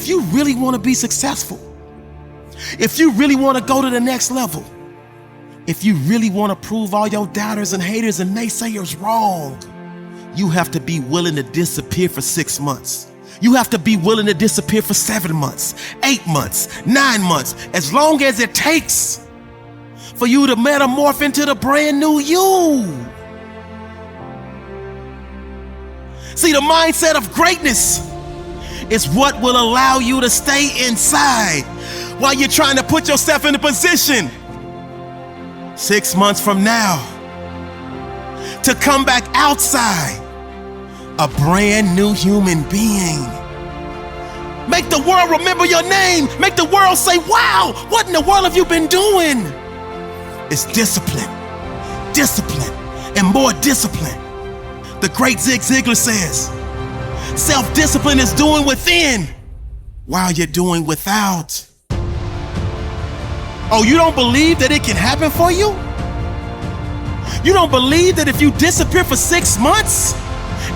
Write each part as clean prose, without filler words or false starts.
If you really want to be successful, if you really want to go to the next level, if you really want to prove all your doubters and haters and naysayers wrong, you have to be willing to disappear for 6 months. You have to be willing to disappear for 7 months, 8 months, 9 months, as long as it takes for you to metamorph into the brand new you. See, the mindset of greatness is what will allow you to stay inside while you're trying to put yourself in a position 6 months from now to come back outside a brand new human being. Make the world remember your name. Make the world say, wow, what in the world have you been doing? It's discipline, discipline, and more discipline. The great Zig Ziglar says, self-discipline is doing within while you're doing without. Oh, you don't believe that it can happen for you? You don't believe that if you disappear for 6 months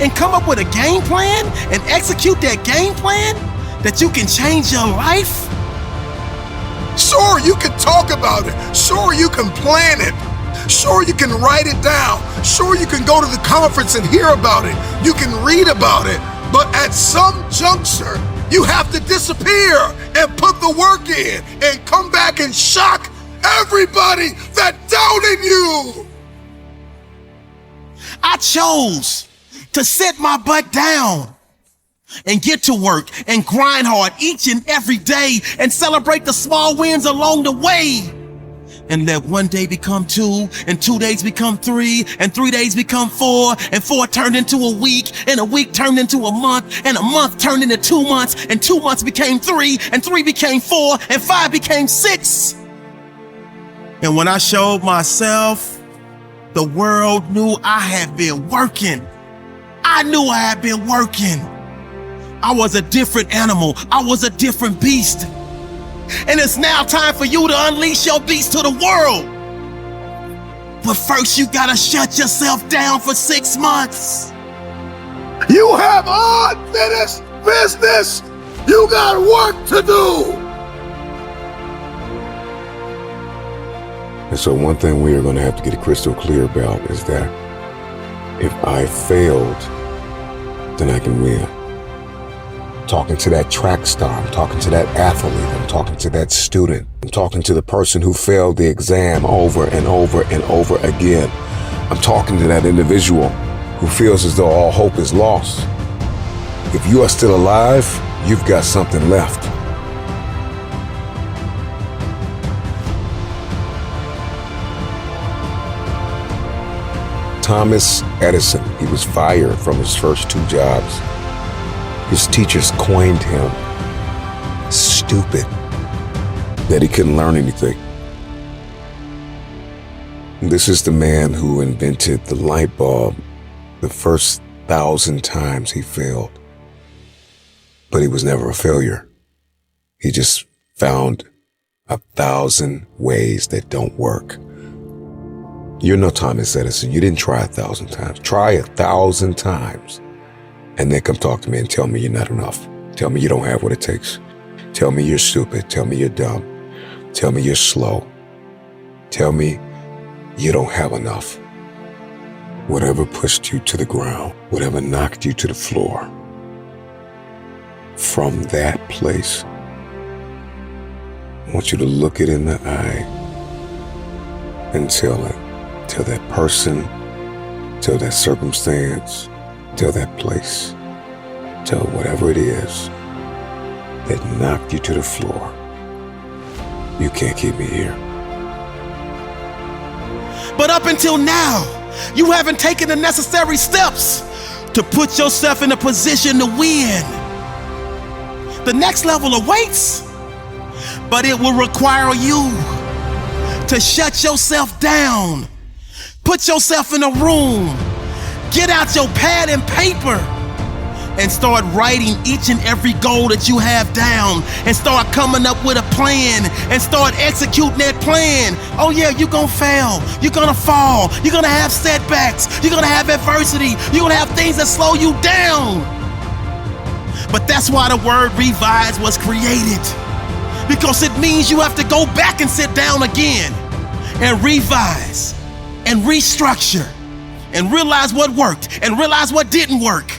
and come up with a game plan and execute that game plan, that you can change your life? Sure, you can talk about it. Sure, you can plan it. Sure, you can write it down. Sure, you can go to the conference and hear about it. You can read about it. But at some juncture, you have to disappear and put the work in and come back and shock everybody that doubted you. I chose to sit my butt down and get to work and grind hard each and every day and celebrate the small wins along the way. And let one day become 2, and 2 days become 3, and 3 days become 4, and 4 turned into a week, and a week turned into a month, and a month turned into 2 months, and 2 months became 3, and 3 became 4, and 5 became 6. And when I showed myself, the world knew I had been working. I knew I had been working. I was a different animal. I was a different beast. And it's now time for you to unleash your beast to the world. But first, you gotta shut yourself down for 6 months. You have unfinished business. You got work to do. And so one thing we are going to have to get crystal clear about is that if I failed, then I can win. I'm talking to that track star, I'm talking to that athlete, I'm talking to that student, I'm talking to the person who failed the exam over and over and over again. I'm talking to that individual who feels as though all hope is lost. If you are still alive, you've got something left. Thomas Edison, he was fired from his first 2 jobs. His teachers coined him stupid, that he couldn't learn anything. This is the man who invented the light bulb the first 1,000 times he failed. But he was never a failure. He just found 1,000 ways that don't work. You're no Thomas Edison. You didn't try 1,000 times. Try 1,000 times. And then come talk to me and tell me you're not enough. Tell me you don't have what it takes. Tell me you're stupid. Tell me you're dumb. Tell me you're slow. Tell me you don't have enough. Whatever pushed you to the ground, whatever knocked you to the floor, from that place, I want you to look it in the eye and tell it. Tell that person, tell that circumstance, tell that place, tell whatever it is that knocked you to the floor. You can't keep me here. But up until now, you haven't taken the necessary steps to put yourself in a position to win. The next level awaits, but it will require you to shut yourself down. Put yourself in a room, get out your pad and paper, and start writing each and every goal that you have down, and start coming up with a plan and start executing that plan. Oh yeah, you're gonna fail, you're gonna fall, you're gonna have setbacks, you're gonna have adversity, you're gonna have things that slow you down. But that's why the word revise was created. Because it means you have to go back and sit down again and revise and restructure and realize what worked and realize what didn't work.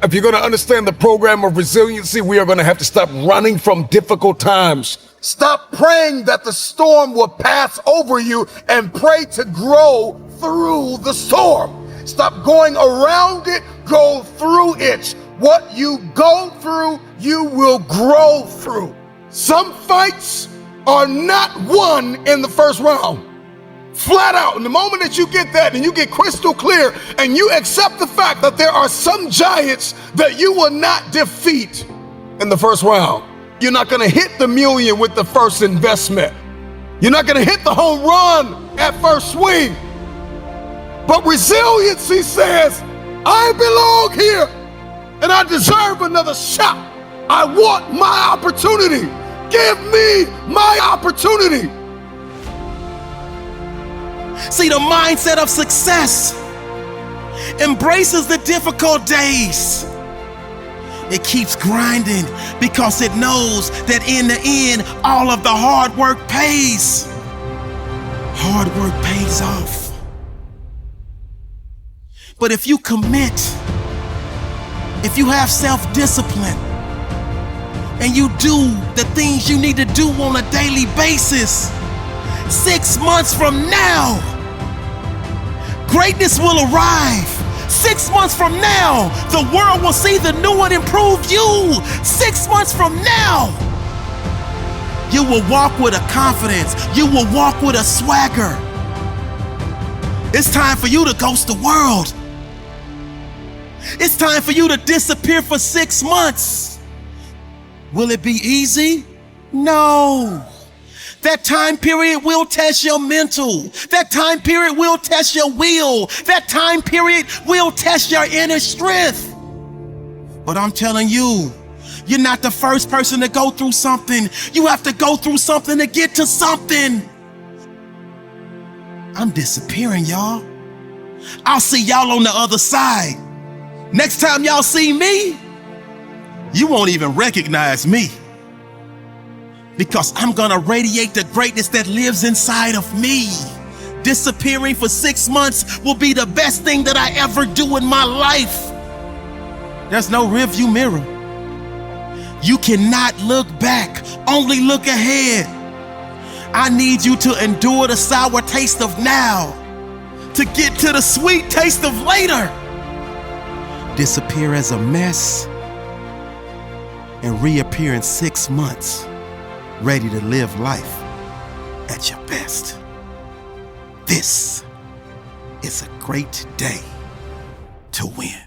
If you're going to understand the program of resiliency, we are going to have to stop running from difficult times. Stop praying that the storm will pass over you and pray to grow through the storm. Stop going around it, go through it. What you go through, you will grow through. Some fights are not won in the first round. Flat out. And the moment that you get that and you get crystal clear and you accept the fact that there are some giants that you will not defeat in the first round. You're not going to hit the million with the first investment. You're not going to hit the home run at first swing. But resiliency says, I belong here and I deserve another shot. I want my opportunity. Give me my opportunity. See, the mindset of success embraces the difficult days. It keeps grinding because it knows that in the end, all of the hard work pays. Hard work pays off. But if you commit, if you have self-discipline, and you do the things you need to do on a daily basis, 6 months from now, greatness will arrive. 6 months from now, the world will see the new and improved you. 6 months from now, you will walk with a confidence. You will walk with a swagger. It's time for you to ghost the world. It's time for you to disappear for 6 months. Will it be easy? No. That time period will test your mental. That time period will test your will. That time period will test your inner strength. But I'm telling you, you're not the first person to go through something. You have to go through something to get to something. I'm disappearing, y'all. I'll see y'all on the other side. Next time y'all see me, you won't even recognize me. Because I'm gonna radiate the greatness that lives inside of me. Disappearing for 6 months will be the best thing that I ever do in my life. There's no rearview mirror. You cannot look back, only look ahead. I need you to endure the sour taste of now to get to the sweet taste of later. Disappear as a mess and reappear in 6 months, ready to live life at your best. This is a great day to win.